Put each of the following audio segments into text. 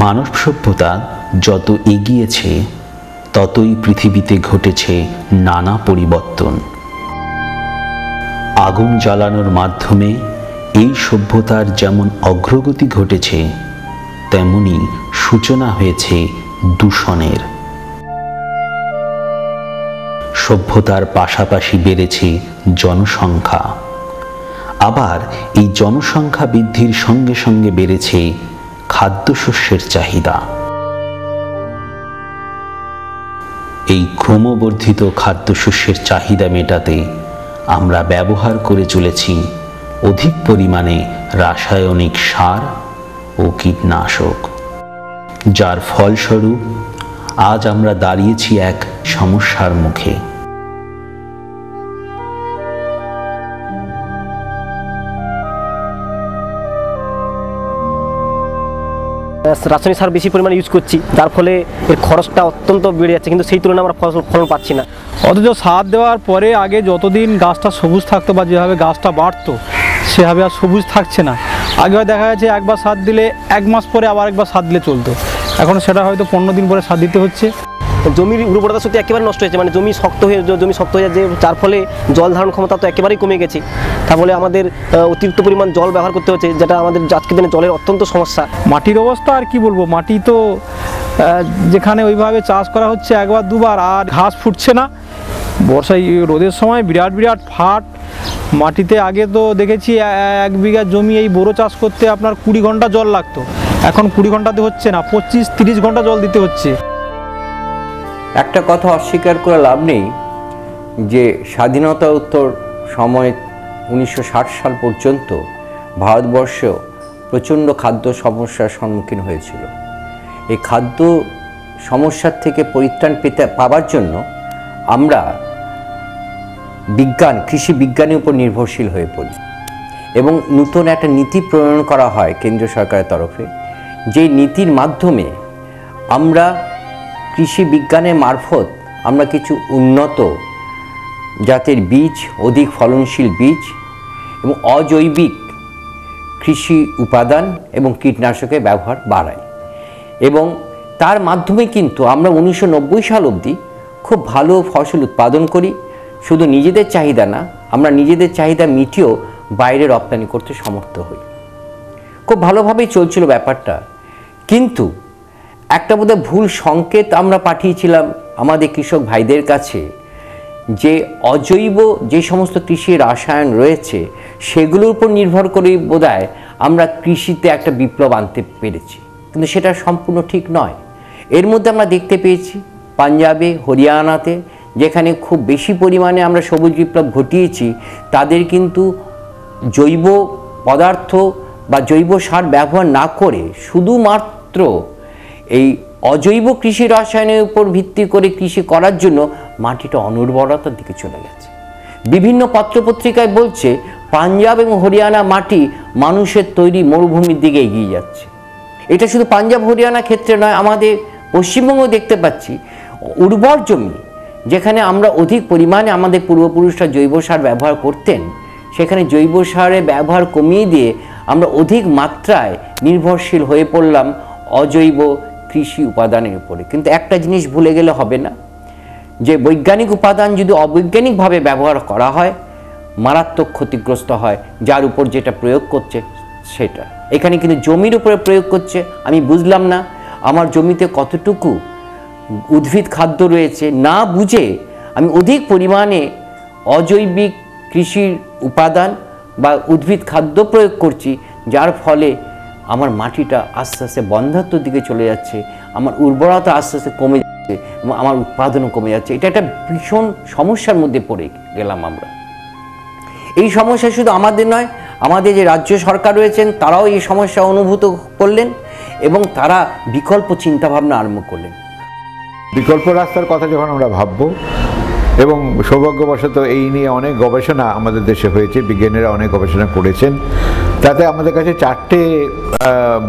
মানব সভ্যতা যত এগিয়েছে ততই পৃথিবীতে ঘটেছে নানা পরিবর্তন। আগুন জ্বালানোর মাধ্যমে এই সভ্যতার যেমন অগ্রগতি ঘটেছে, তেমনি সূচনা হয়েছে দূষণের। সভ্যতার পাশাপাশি বেড়েছে জনসংখ্যা, আবার এই জনসংখ্যা বৃদ্ধির সঙ্গে সঙ্গে বেড়েছে খাদ্যশস্যের চাহিদা। এই ক্রমবর্ধিত খাদ্যশস্যের চাহিদা মেটাতে আমরা ব্যবহার করে চলেছি অধিক পরিমাণে রাসায়নিক সার ও কীটনাশক, যার ফলস্বরূপ আজ আমরা দাঁড়িয়েছি এক সমস্যার মুখে। রাসায়নিক সার বেশি পরিমাণে ইউজ করছি, যার ফলে এর খরচটা অত্যন্ত বেড়ে যাচ্ছে, কিন্তু সেই তুলনায় আমরা ফলন পাচ্ছি না। অথচ সার দেওয়ার পরে আগে যতদিন গাছটা সবুজ থাকতো বা যেভাবে গাছটা বাড়তো সেভাবে আর সবুজ থাকছে না। আগে দেখা যাচ্ছে একবার সার দিলে 1 মাস পরে আবার একবার সার দিলে চলতো, এখন সেটা হয়তো 15 দিন পরে সার দিতে হচ্ছে। জমির উর্বরতা শক্তি একেবারে নষ্ট হয়েছে, মানে জমি শক্ত হয়ে যাচ্ছে, যার ফলে জল ধারণ ক্ষমতা তো একেবারেই কমে গেছে। তার ফলে আমাদের অতিরিক্ত পরিমাণ জল ব্যবহার করতে হচ্ছে, যেটা আমাদের আজকের দিনে জলের অত্যন্ত সমস্যা। মাটির অবস্থা আর কি বলবো, মাটি তো যেখানে ওইভাবে চাষ করা হচ্ছে একবার দুবার, আর ঘাস ফুটছে না। বর্ষায় রোদের সময় বিরাট বিরাট ফাট মাটিতে। আগে তো দেখেছি 1 বিঘা জমি এই বোরো চাষ করতে আপনার 20 ঘন্টা জল লাগতো, এখন 20 ঘন্টাতে হচ্ছে না, 25-30 ঘন্টা জল দিতে হচ্ছে। একটা কথা অস্বীকার করে লাভ নেই যে স্বাধীনতা উত্তর সময় 1960 সাল পর্যন্ত ভারতবর্ষ প্রচণ্ড খাদ্য সমস্যার সম্মুখীন হয়েছিল। এই খাদ্য সমস্যার থেকে পরিত্রাণ পাওয়ার জন্য আমরা কৃষি বিজ্ঞানের উপর নির্ভরশীল হয়ে পড়ি এবং নতুন একটা নীতি প্রণয়ন করা হয় কেন্দ্রীয় সরকারের তরফে, যে নীতির মাধ্যমে আমরা কৃষি বিজ্ঞানের মারফত আমরা কিছু উন্নত জাতের বীজ, অধিক ফলনশীল বীজ এবং অজৈবিক কৃষি উপাদান এবং কীটনাশকের ব্যবহার বাড়াই, এবং তার মাধ্যমে কিন্তু আমরা 1990 সাল অবধি খুব ভালো ফসল উৎপাদন করি। শুধু নিজেদের চাহিদা না, আমরা নিজেদের চাহিদা মিটিয়েও বাইরে রপ্তানি করতে সমর্থ হই। খুব ভালোভাবেই চলছিল ব্যাপারটা, কিন্তু একটা বোধহয় ভুল সংকেত আমরা পাঠিয়েছিলাম আমাদের কৃষক ভাইদের কাছে, যে অজৈব যে সমস্ত কৃষি রাসায়ন রয়েছে সেগুলোর উপর নির্ভর করেই বোধহয় আমরা কৃষিতে একটা বিপ্লব আনতে পেরেছি, কিন্তু সেটা সম্পূর্ণ ঠিক নয়। এর মধ্যে আমরা দেখতে পেয়েছি পাঞ্জাবে, হরিয়ানাতে, যেখানে খুব বেশি পরিমাণে আমরা সবুজ বিপ্লব ঘটিয়েছি, তাদের কিন্তু জৈব পদার্থ বা জৈব সার ব্যবহার না করে শুধুমাত্র এই অজৈব কৃষি রসায়নের উপর ভিত্তি করে কৃষি করার জন্য মাটিটা অনুর্বরতার দিকে চলে গেছে। বিভিন্ন পত্রপত্রিকায় বলছে পাঞ্জাব এবং হরিয়ানা মাটি মানুষের তৈরি মরুভূমির দিকে এগিয়ে যাচ্ছে। এটা শুধু পাঞ্জাব হরিয়ানা ক্ষেত্রে নয়, আমাদের পশ্চিমবঙ্গেও দেখতে পাচ্ছি উর্বর জমি, যেখানে আমরা অধিক পরিমাণে আমাদের পূর্বপুরুষরা জৈব সার ব্যবহার করতেন, সেখানে জৈব সারের ব্যবহার কমিয়ে দিয়ে আমরা অধিক মাত্রায় নির্ভরশীল হয়ে পড়লাম অজৈব কৃষি উপাদানের উপরে। কিন্তু একটা জিনিস ভুলে গেলে হবে না, যে বৈজ্ঞানিক উপাদান যদি অবৈজ্ঞানিকভাবে ব্যবহার করা হয় মারাত্মক ক্ষতিগ্রস্ত হয় যার উপর যেটা প্রয়োগ করছে সেটা। এখানে কিন্তু জমির উপরে প্রয়োগ করছে, আমি বুঝলাম না আমার জমিতে কতটুকু উদ্ভিদ খাদ্য রয়েছে, না বুঝে আমি অধিক পরিমাণে অজৈবিক কৃষির উপাদান বা উদ্ভিদ খাদ্য প্রয়োগ করছি, যার ফলে আমার মাটিটা আস্তে আস্তে বন্ধ্যাত্বর দিকে চলে যাচ্ছে, আমার উর্বরতা আস্তে আস্তে কমে যাচ্ছে এবং আমার উৎপাদনও কমে যাচ্ছে। এটা একটা ভীষণ সমস্যার মধ্যে পড়ে গেলাম আমরা। এই সমস্যা শুধু আমাদের নয়, আমাদের যে রাজ্য সরকার রয়েছেন তারাও এই সমস্যা অনুভূত করলেন এবং তারা বিকল্প চিন্তাভাবনা আরম্ভ করলেন। বিকল্প রাস্তার কথা যখন আমরা ভাববো, এবং সৌভাগ্যবশত এই নিয়ে অনেক গবেষণা আমাদের দেশে হয়েছে, বিজ্ঞানীরা অনেক গবেষণা করেছেন, তাতে আমাদের কাছে 4টে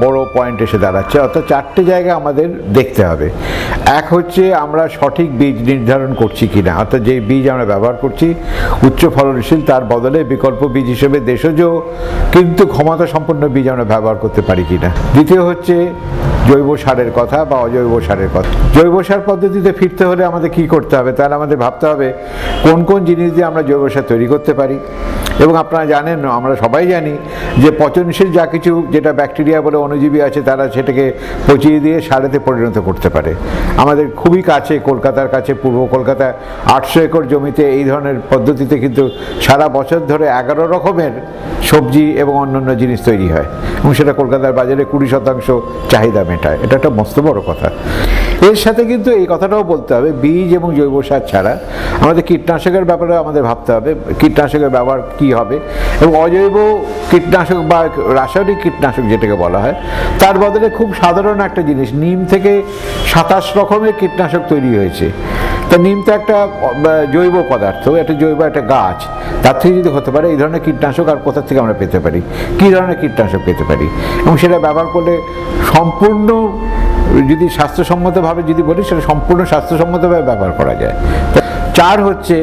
বড় পয়েন্ট এসে দাঁড়াচ্ছে, অর্থাৎ 4টে জায়গা আমাদের দেখতে হবে। এক হচ্ছে আমরা সঠিক বীজ নির্ধারণ করছি কিনা, অর্থাৎ যে বীজ আমরা ব্যবহার করছি উচ্চ ফলনশীল, তার বদলে বিকল্প বীজ হিসেবে দেশজ কিন্তু ক্ষমতা সম্পন্ন বীজ আমরা ব্যবহার করতে পারি কিনা। দ্বিতীয় হচ্ছে জৈব সারের কথা বা অজৈব সারের কথা। জৈব সার পদ্ধতিতে ফিরতে হলে আমাদের কি করতে হবে, তাহলে আমাদের ভাবতে হবে কোন কোন জিনিস দিয়ে আমরা জৈব সার তৈরি করতে পারি। এবং আপনারা জানেন, আমরা সবাই জানি যে পচনশীল যা কিছু, যেটা ব্যাকটেরিয়া বলে অণুজীবী আছে, তারা সেটাকে পচিয়ে দিয়ে সারেতে পরিণত করতে পারে। আমাদের খুবই কাছে, কলকাতার কাছে পূর্ব কলকাতায় 800 একর জমিতে এই ধরনের পদ্ধতিতে কিন্তু সারা বছর ধরে 11 রকমের সবজি এবং অন্যান্য জিনিস তৈরি হয় এবং সেটা কলকাতার বাজারে 20% চাহিদা মেটায়। এটা একটা মস্ত বড় কথা। এর সাথে কিন্তু এই কথাটাও বলতে হবে, বীজ এবং জৈব সার ছাড়া আমাদের কীটনাশকের ব্যাপারে আমাদের ভাবতে হবে, কীটনাশকের ব্যবহার কী হবে, এবং অজৈব কীটনাশক বা রাসায়নিক কীটনাশক যেটাকে বলা হয়, তার বদলে খুব সাধারণ একটা জিনিস, নিম থেকে 27 রকমের কীটনাশক তৈরি হয়েছে। তা নিম তো একটা জৈব পদার্থ, একটা জৈব একটা গাছ, তার থেকে যদি হতে পারে এই ধরনের কীটনাশক আর কোথা থেকে আমরা পেতে পারি, কী ধরনের কীটনাশক পেতে পারি, এবং সেটা ব্যবহার করলে সম্পূর্ণ, যদি স্বাস্থ্যসম্মতভাবে যদি বলি, সেটা সম্পূর্ণ স্বাস্থ্যসম্মতভাবে ব্যবহার করা যায়। 4 হচ্ছে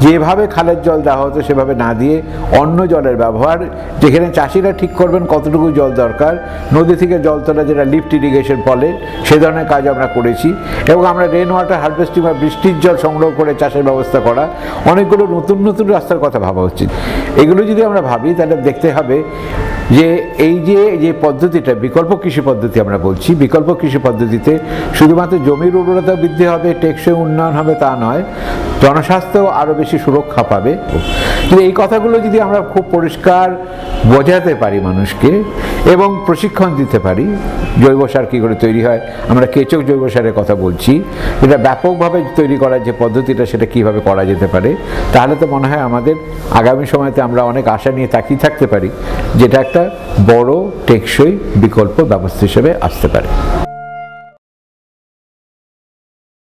যেভাবে খালের জল দেওয়া হতো সেভাবে না দিয়ে অন্য জলের ব্যবহার, যেখানে চাষিরা ঠিক করবেন কতটুকু জল দরকার, নদী থেকে জল তোলা যেটা লিফট ইরিগেশন বলে, সে ধরনের কাজ আমরা করেছি। এবং আমরা রেন ওয়াটার হারভেস্টিং বা বৃষ্টির জল সংগ্রহ করে চাষের ব্যবস্থা করা, অনেকগুলো নতুন নতুন রাস্তার কথা ভাবা উচিত। এগুলো যদি আমরা ভাবি তাহলে দেখতে হবে যে এই যে পদ্ধতিটা বিকল্প কৃষি পদ্ধতি আমরা বলছি, বিকল্প কৃষি পদ্ধতিতে শুধুমাত্র জমির উর্বরতা বৃদ্ধি হবে, টেকসই উন্নয়ন হবে তা নয়, জনস্বাস্থ্য আরও বেশি সুরক্ষা পাবে। কিন্তু এই কথাগুলো যদি আমরা খুব পরিষ্কার বোঝাতে পারি মানুষকে এবং প্রশিক্ষণ দিতে পারি, জৈব সার কী করে তৈরি হয়, আমরা কেচক জৈব সারের কথা বলছি, এটা ব্যাপকভাবে তৈরি করার যে পদ্ধতিটা সেটা কীভাবে করা যেতে পারে, তাহলে তো মনে হয় আমাদের আগামী সময়তে আমরা অনেক আশা নিয়ে তাকিয়ে থাকতে পারি, যেটা একটা বড় টেকসই বিকল্প ব্যবস্থা হিসেবে আসতে পারে।